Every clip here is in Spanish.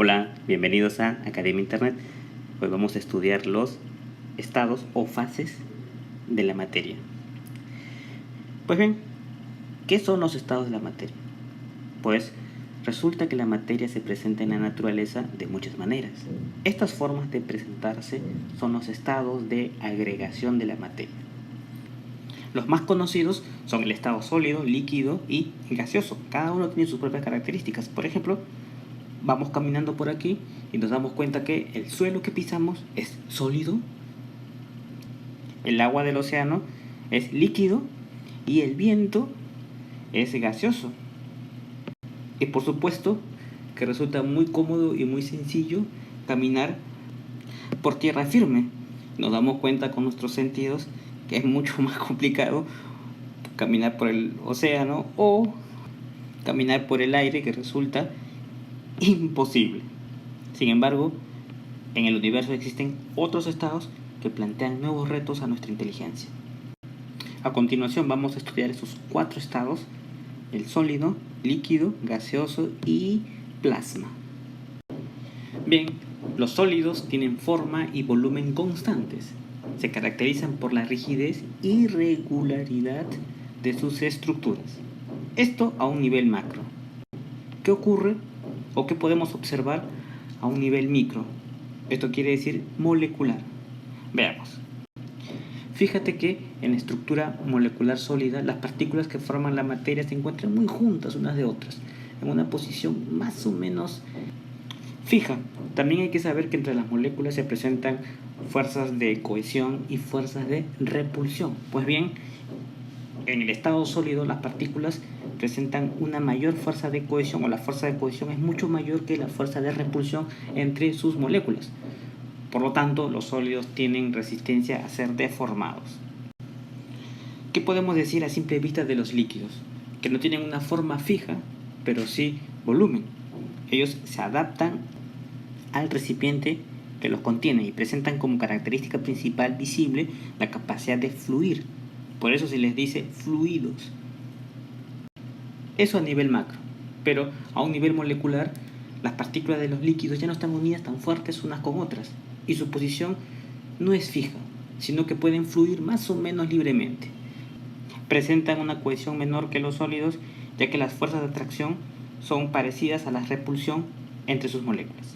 Hola, bienvenidos a Academia Internet. Hoy vamos a estudiar los estados o fases de la materia. Pues bien, ¿qué son los estados de la materia? Pues resulta que la materia se presenta en la naturaleza de muchas maneras. Estas formas de presentarse son los estados de agregación de la materia. Los más conocidos son el estado sólido, líquido y gaseoso. Cada uno tiene sus propias características. Por ejemplo, vamos caminando por aquí y nos damos cuenta que el suelo que pisamos es sólido, el agua del océano es líquido y el viento es gaseoso. Y por supuesto que resulta muy cómodo y muy sencillo caminar por tierra firme. Nos damos cuenta con nuestros sentidos que es mucho más complicado caminar por el océano o caminar por el aire, que resulta imposible. Sin embargo, en el universo existen otros estados que plantean nuevos retos a nuestra inteligencia. A continuación vamos a estudiar esos 4 estados: el sólido, líquido, gaseoso y plasma. Bien, los sólidos tienen forma y volumen constantes. Se caracterizan por la rigidez y regularidad de sus estructuras. Esto a un nivel macro. ¿Qué ocurre o qué podemos observar a un nivel micro? Esto quiere decir molecular. Veamos. Fíjate que en la estructura molecular sólida, las partículas que forman la materia se encuentran muy juntas unas de otras, en una posición más o menos fija. También hay que saber que entre las moléculas se presentan fuerzas de cohesión y fuerzas de repulsión. Pues bien, en el estado sólido las partículas presentan una mayor fuerza de cohesión, o la fuerza de cohesión es mucho mayor que la fuerza de repulsión entre sus moléculas. Por lo tanto, los sólidos tienen resistencia a ser deformados. ¿Qué podemos decir a simple vista de los líquidos? Que no tienen una forma fija, pero sí volumen. Ellos se adaptan al recipiente que los contiene y presentan como característica principal visible la capacidad de fluir. Por eso se les dice fluidos. Eso a nivel macro, pero a un nivel molecular, las partículas de los líquidos ya no están unidas tan fuertes unas con otras y su posición no es fija, sino que pueden fluir más o menos libremente. Presentan una cohesión menor que los sólidos, ya que las fuerzas de atracción son parecidas a la repulsión entre sus moléculas.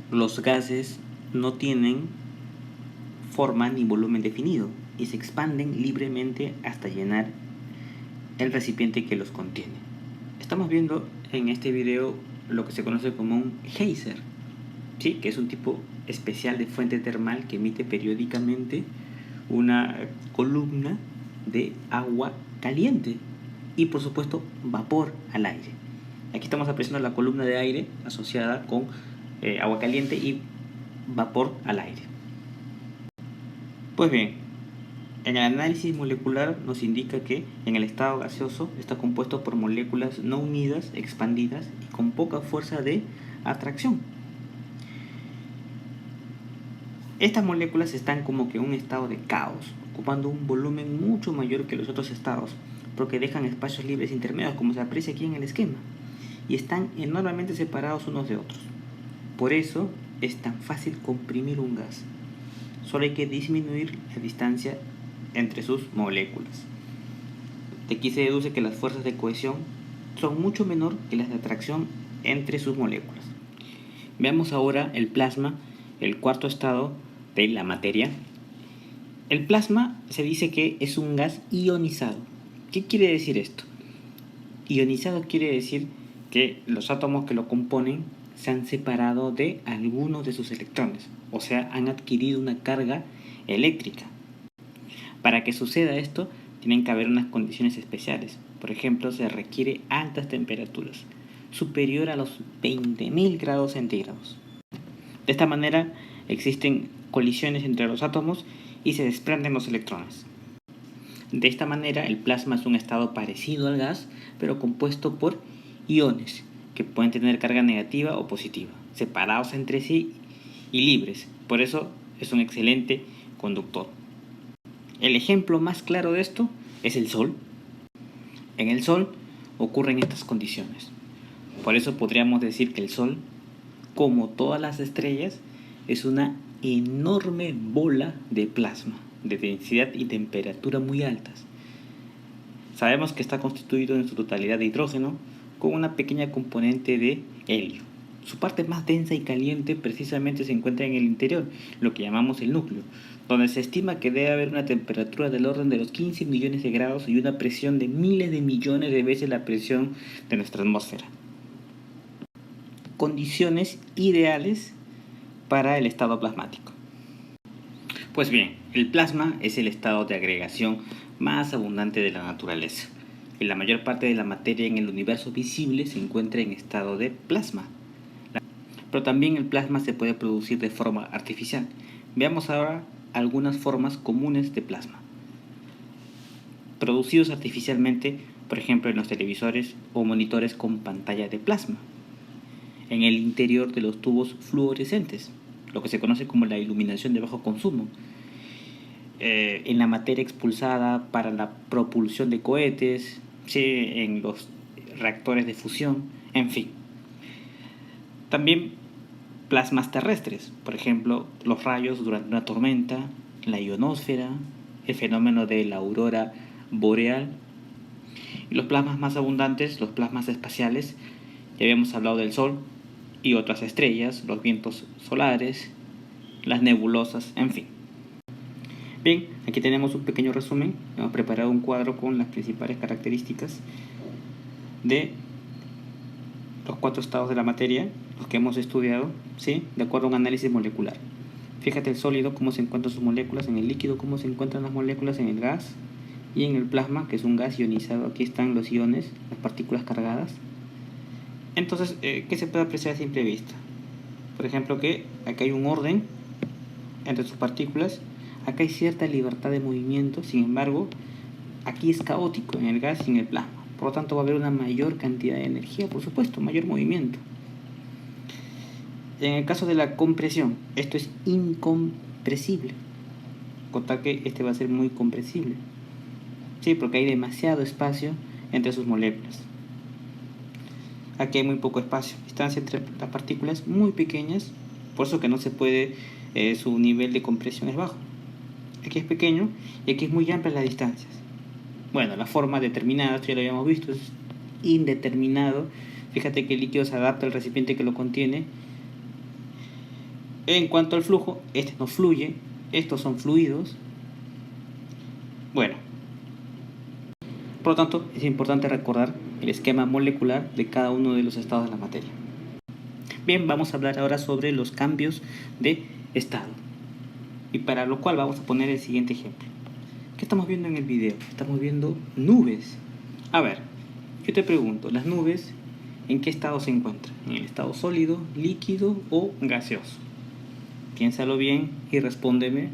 Los gases no tienen forma ni volumen definido y se expanden libremente hasta llenar el recipiente que los contiene. Estamos viendo en este video lo que se conoce como un geyser, ¿sí? Que es un tipo especial de fuente termal que emite periódicamente una columna de agua caliente y por supuesto vapor al aire. Aquí estamos apreciando la columna de aire asociada con agua caliente y vapor al aire. Pues bien, en el análisis molecular nos indica que en el estado gaseoso está compuesto por moléculas no unidas, expandidas y con poca fuerza de atracción. Estas moléculas están como que en un estado de caos, ocupando un volumen mucho mayor que los otros estados, porque dejan espacios libres intermedios, como se aprecia aquí en el esquema, y están enormemente separados unos de otros. Por eso es tan fácil comprimir un gas. Solo hay que disminuir la distancia entre sus moléculas. De aquí se deduce que las fuerzas de cohesión son mucho menor que las de atracción entre sus moléculas. Veamos ahora el plasma, el cuarto estado de la materia. El plasma se dice que es un gas ionizado. ¿Qué quiere decir esto? Ionizado quiere decir que los átomos que lo componen se han separado de algunos de sus electrones, o sea, han adquirido una carga eléctrica. Para que suceda esto, tienen que haber unas condiciones especiales. Por ejemplo, se requiere altas temperaturas, superior a los 20.000 grados centígrados. De esta manera, existen colisiones entre los átomos y se desprenden los electrones. De esta manera, el plasma es un estado parecido al gas, pero compuesto por iones, que pueden tener carga negativa o positiva, separados entre sí y libres. Por eso es un excelente conductor. El ejemplo más claro de esto es el Sol. En el Sol ocurren estas condiciones. Por eso podríamos decir que el Sol, como todas las estrellas, es una enorme bola de plasma, de densidad y temperatura muy altas. Sabemos que está constituido en su totalidad de hidrógeno, con una pequeña componente de helio. Su parte más densa y caliente precisamente se encuentra en el interior, lo que llamamos el núcleo, donde se estima que debe haber una temperatura del orden de los 15 millones de grados y una presión de miles de millones de veces la presión de nuestra atmósfera. Condiciones ideales para el estado plasmático. Pues bien, el plasma es el estado de agregación más abundante de la naturaleza. Y la mayor parte de la materia en el universo visible se encuentra en estado de plasma. Pero también el plasma se puede producir de forma artificial. Veamos ahora algunas formas comunes de plasma. Producidos artificialmente, por ejemplo, en los televisores o monitores con pantalla de plasma. En el interior de los tubos fluorescentes, lo que se conoce como la iluminación de bajo consumo. En la materia expulsada para la propulsión de cohetes, ¿sí? En los reactores de fusión, en fin. También plasmas terrestres, por ejemplo, los rayos durante una tormenta, la ionosfera, el fenómeno de la aurora boreal. Y los plasmas más abundantes, los plasmas espaciales, ya habíamos hablado del Sol y otras estrellas, los vientos solares, las nebulosas, en fin. Bien, aquí tenemos un pequeño resumen. Hemos preparado un cuadro con las principales características de los 4 estados de la materia, los que hemos estudiado, ¿sí? De acuerdo a un análisis molecular. Fíjate el sólido, cómo se encuentran sus moléculas, en el líquido, cómo se encuentran las moléculas, en el gas y en el plasma, que es un gas ionizado. Aquí están los iones, las partículas cargadas. Entonces, ¿qué se puede apreciar a simple vista? Por ejemplo, que aquí hay un orden entre sus partículas. Acá hay cierta libertad de movimiento, sin embargo, aquí es caótico en el gas y en el plasma. Por lo tanto, va a haber una mayor cantidad de energía, por supuesto, mayor movimiento. En el caso de la compresión, esto es incompresible. Contar que este va a ser muy compresible. Sí, porque hay demasiado espacio entre sus moléculas. Aquí hay muy poco espacio. Distancia entre las partículas muy pequeñas, por eso que no se puede, su nivel de compresión es bajo. Aquí es pequeño y aquí es muy amplia las distancias. Bueno, la forma determinada, esto ya lo habíamos visto, es indeterminado. Fíjate que el líquido se adapta al recipiente que lo contiene. En cuanto al flujo, este no fluye, estos son fluidos. Bueno, por lo tanto, es importante recordar el esquema molecular de cada uno de los estados de la materia. Bien, vamos a hablar ahora sobre los cambios de estado. Y para lo cual vamos a poner el siguiente ejemplo. ¿Qué estamos viendo en el video? Estamos viendo nubes. A ver, yo te pregunto, ¿las nubes en qué estado se encuentran? ¿En el estado sólido, líquido o gaseoso? Piénsalo bien y respóndeme.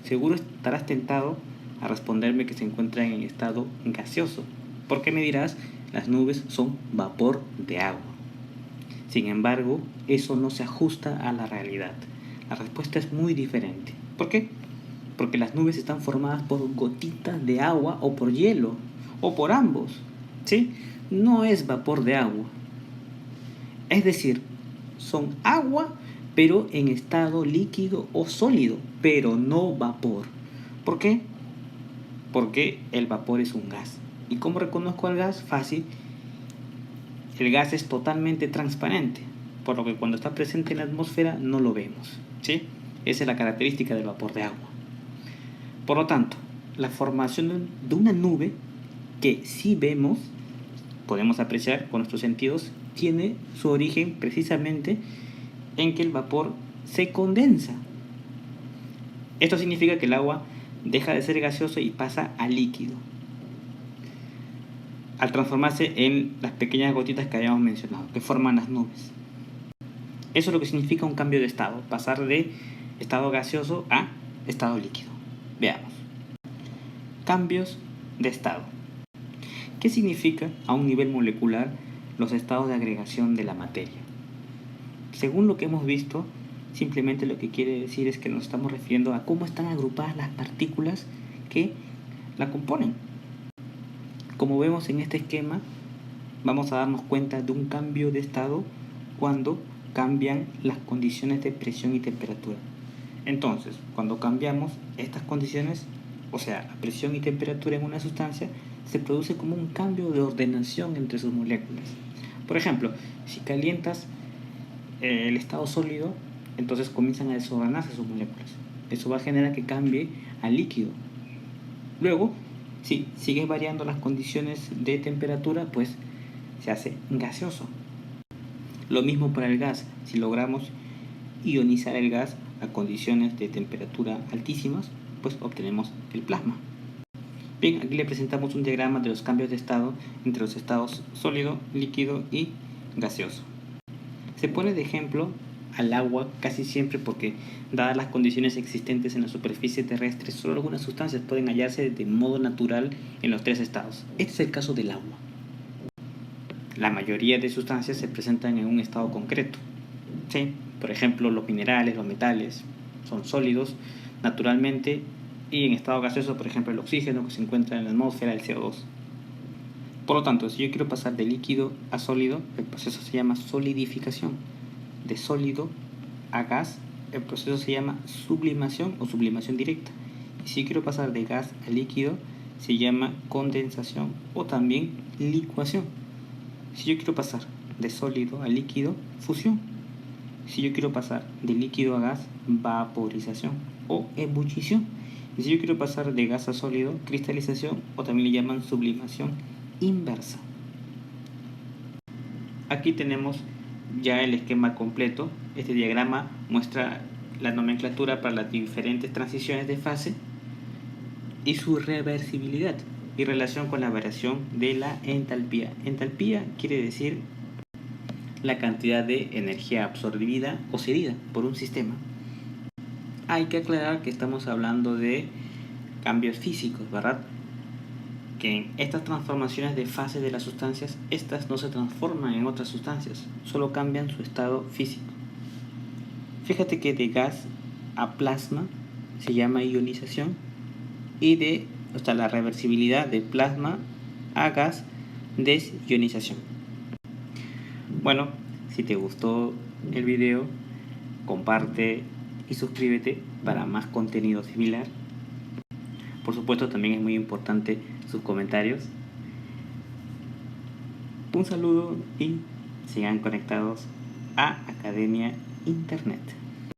Seguro estarás tentado a responderme que se encuentran en estado gaseoso. ¿Por qué me dirás? Las nubes son vapor de agua. Sin embargo, eso no se ajusta a la realidad. La respuesta es muy diferente. ¿Por qué? Porque las nubes están formadas por gotitas de agua o por hielo, o por ambos, ¿sí? No es vapor de agua. Es decir, son agua, pero en estado líquido o sólido, pero no vapor. ¿Por qué? Porque el vapor es un gas. ¿Y cómo reconozco el gas? Fácil. El gas es totalmente transparente, por lo que cuando está presente en la atmósfera no lo vemos, ¿sí? Esa es la característica del vapor de agua. Por lo tanto, la formación de una nube que sí vemos, podemos apreciar con nuestros sentidos, tiene su origen precisamente en que el vapor se condensa. Esto significa que el agua deja de ser gaseoso y pasa a líquido, al transformarse en las pequeñas gotitas que habíamos mencionado, que forman las nubes. Eso es lo que significa un cambio de estado, pasar de estado gaseoso a estado líquido. Veamos. Cambios de estado. ¿Qué significa a un nivel molecular los estados de agregación de la materia? Según lo que hemos visto, simplemente lo que quiere decir es que nos estamos refiriendo a cómo están agrupadas las partículas que la componen. Como vemos en este esquema, vamos a darnos cuenta de un cambio de estado cuando cambian las condiciones de presión y temperatura. Entonces, cuando cambiamos estas condiciones, o sea, la presión y temperatura en una sustancia, se produce como un cambio de ordenación entre sus moléculas. Por ejemplo, si calientas el estado sólido, entonces comienzan a desordenarse sus moléculas. Eso va a generar que cambie a líquido. Luego, si sigues variando las condiciones de temperatura, pues se hace gaseoso. Lo mismo para el gas. Si logramos ionizar el gas a condiciones de temperatura altísimas, pues obtenemos el plasma. Bien, aquí le presentamos un diagrama de los cambios de estado entre los estados sólido, líquido y gaseoso. Se pone de ejemplo al agua casi siempre porque, dadas las condiciones existentes en la superficie terrestre, solo algunas sustancias pueden hallarse de modo natural en los tres estados. Este es el caso del agua. La mayoría de sustancias se presentan en un estado concreto. ¿Sí? Por ejemplo, los minerales, los metales, son sólidos naturalmente, y en estado gaseoso, por ejemplo, el oxígeno que se encuentra en la atmósfera, el CO2. Por lo tanto, si yo quiero pasar de líquido a sólido, el proceso se llama solidificación. De sólido a gas, el proceso se llama sublimación o sublimación directa. Y si yo quiero pasar de gas a líquido, se llama condensación o también licuación. Si yo quiero pasar de sólido a líquido, fusión. Si yo quiero pasar de líquido a gas, vaporización o ebullición. Y si yo quiero pasar de gas a sólido, cristalización o también le llaman sublimación inversa. Aquí tenemos ya el esquema completo. Este diagrama muestra la nomenclatura para las diferentes transiciones de fase y su reversibilidad y relación con la variación de la entalpía. Entalpía quiere decir la cantidad de energía absorbida o cedida por un sistema. Hay que aclarar que estamos hablando de cambios físicos, ¿verdad? Que en estas transformaciones de fase de las sustancias, estas no se transforman en otras sustancias, solo cambian su estado físico. Fíjate que de gas a plasma se llama ionización y la reversibilidad de plasma a gas, desionización. Bueno, si te gustó el video, comparte y suscríbete para más contenido similar. Por supuesto, también es muy importante sus comentarios. Un saludo y sigan conectados a Academia Internet.